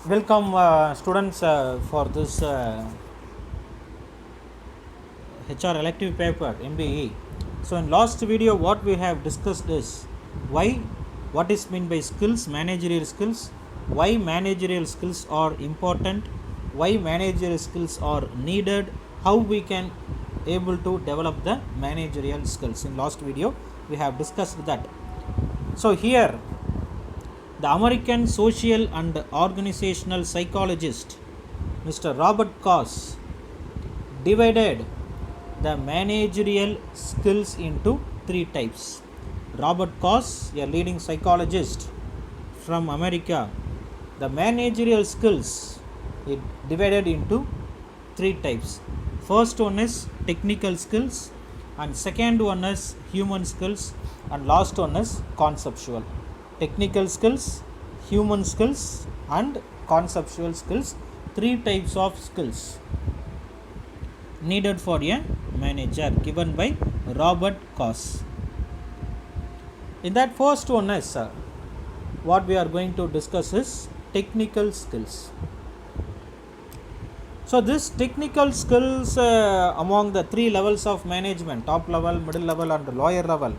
Welcome, students, for this HR elective paper MBE. So, in last video, what we have discussed is why, what is meant by skills, managerial skills, why managerial skills are important, why managerial skills are needed, how we can able to develop the managerial skills. In last video, we have discussed that. So here the American social and organizational psychologist Mr. Robert Koss divided the managerial skills into three types. Robert Koss, a leading psychologist from America, the managerial skills it divided into three types. First one is technical skills, and second one is human skills, and last one is conceptual. Technical skills, human skills, and conceptual skills, three types of skills needed for a manager given by Robert Koss. In that first one is what we are going to discuss is technical skills. So this technical skills among the three levels of management, top level, middle level and lower level,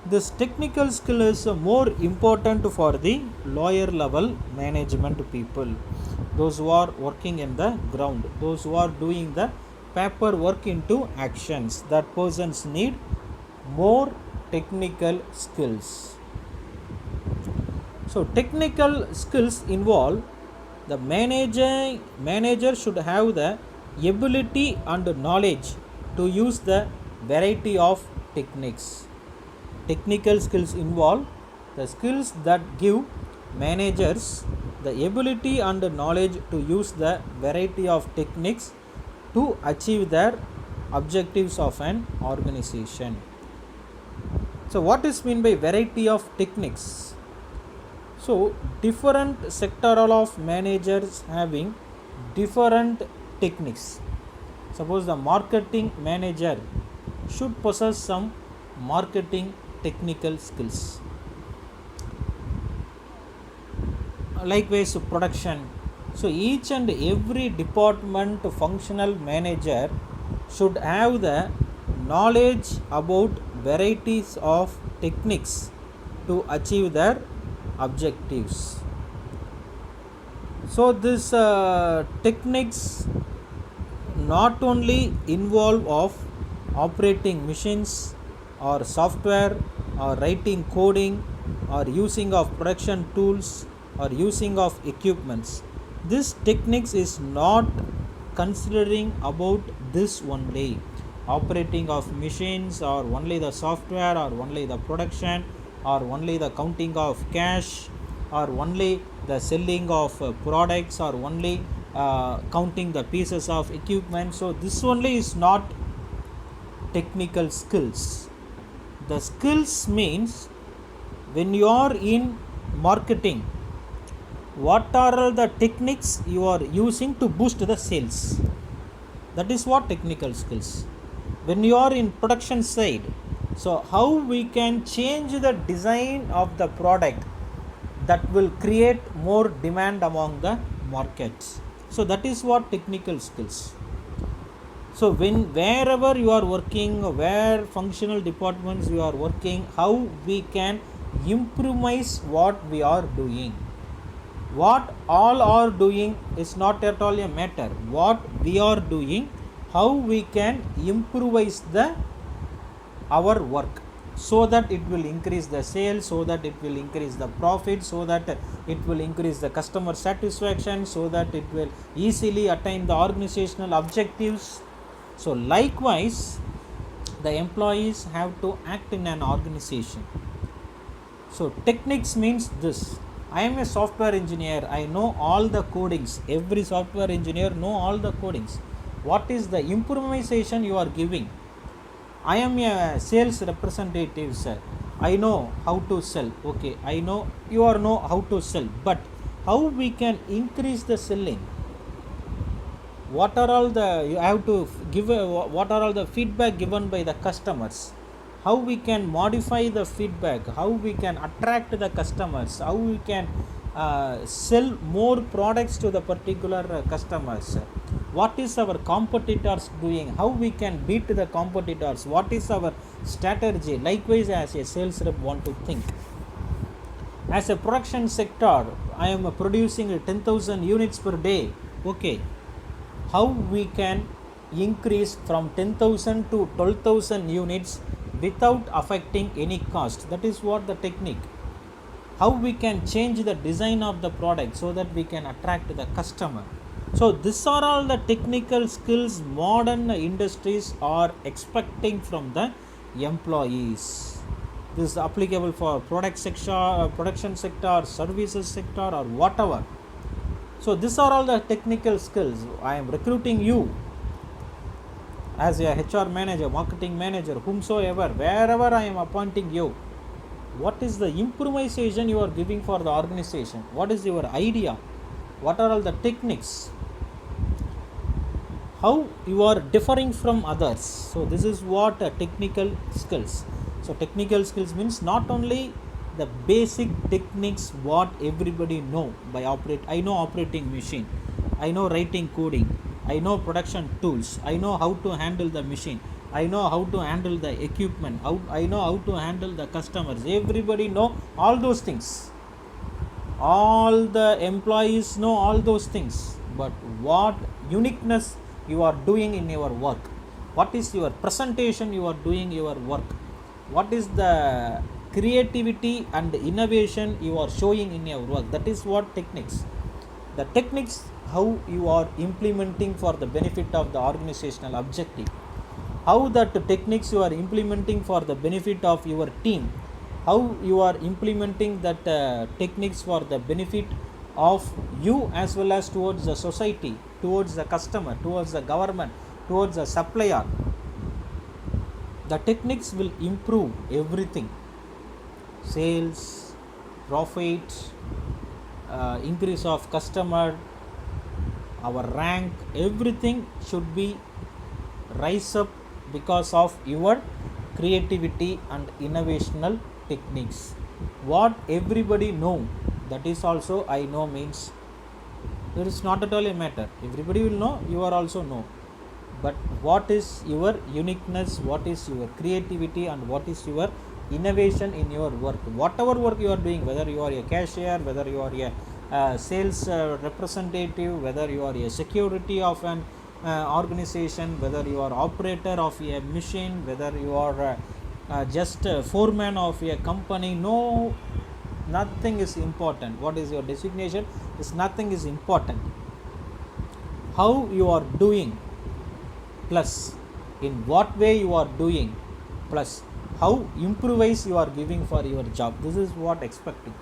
this technical skill is more important for the lower level management people, those who are working in the ground, those who are doing the paper work into actions. That persons need more technical skills. So technical skills involve the manager should have the ability and knowledge to use the variety of techniques. Technical skills involve the skills that give managers the ability and knowledge to use the variety of techniques to achieve their objectives of an organization. So what is meant by variety of techniques? So different sectoral of managers having different techniques. Suppose the marketing manager should possess some marketing technical skills. Likewise production. So each and every department functional manager should have the knowledge about varieties of techniques to achieve their objectives. So this techniques not only involve of operating machines or software or writing coding or using of production tools or using of equipments. This techniques is not considering about this only operating of machines or only the software or only the production or only the counting of cash or only the selling of products or only counting the pieces of equipment. So this only is not technical skills. The skills means when you are in marketing, what are all the techniques you are using to boost the sales? That is what technical skills. When you are in production side, so how we can change the design of the product that will create more demand among the markets. So that is what technical skills. So wherever you are working, where functional departments you are working, how we can improvise what we are doing. What all are doing is not at all a matter. What we are doing, how we can improvise our work, so that it will increase the sales, so that it will increase the profit, so that it will increase the customer satisfaction, so that it will easily attain the organizational objectives. So likewise, the employees have to act in an organization. So techniques means this. I am a software engineer. I know all the codings. Every software engineer know all the codings. What is the improvisation you are giving? I am a sales representative, sir. I know how to sell. Okay, I know you are know how to sell, but how we can increase the selling? What are all the you have to give? What are all the feedback given by the customers? How we can modify the feedback? How we can attract the customers? How we can sell more products to the particular customers. What is our competitors doing? How we can beat the competitors? What is our strategy? Likewise, as a sales rep want to think. As a production sector, I am producing 10,000 units per day. Okay, how we can increase from 10,000 to 12,000 units without affecting any cost? That is what the technique. How we can change the design of the product so that we can attract the customer. So these are all the technical skills modern industries are expecting from the employees. This is applicable for production sector, services sector, or whatever. So these are all the technical skills. I am recruiting you as a HR manager, marketing manager, whomsoever, wherever I am appointing you. What is the improvisation you are giving for the organization? What is your idea? What are all the techniques? How you are differing from others? So this is what technical skills. So technical skills means not only the basic techniques what everybody know by operate. I know operating machine, I know writing coding, I know production tools, I know how to handle the machine, I know how to handle the equipment, I know how to handle the customers. Everybody know all those things. All the employees know all those things. But what uniqueness you are doing in your work? What is your presentation you are doing your work? What is the creativity and innovation you are showing in your work? That is what techniques. The techniques how you are implementing for the benefit of the organizational objective. How that techniques you are implementing for the benefit of your team. How you are implementing that techniques for the benefit of you as well as towards the society, towards the customer, towards the government, towards the supplier. The techniques will improve everything. Sales, profit, increase of customer, our rank, everything should be rise up because of your creativity and innovational techniques. What everybody know, that is also I know means there is not at all a matter. Everybody will know, you are also know. But what is your uniqueness, what is your creativity, and what is your innovation in your work? Whatever work you are doing, whether you are a cashier, whether you are a sales representative, whether you are a security of an organization, whether you are operator of a machine, whether you are just a foreman of a company, no, nothing is important. What is your designation is nothing is important. How you are doing, plus in what way you are doing, plus how improvise you are giving for your job. This is what expecting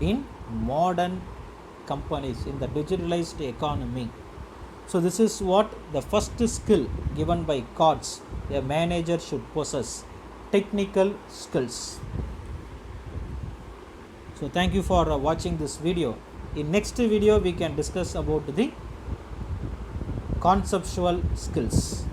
in modern companies in the digitalized economy. So this is what the first skill given by Coates a manager should possess: technical skills. So thank you for watching this video. In next video we can discuss about the conceptual skills.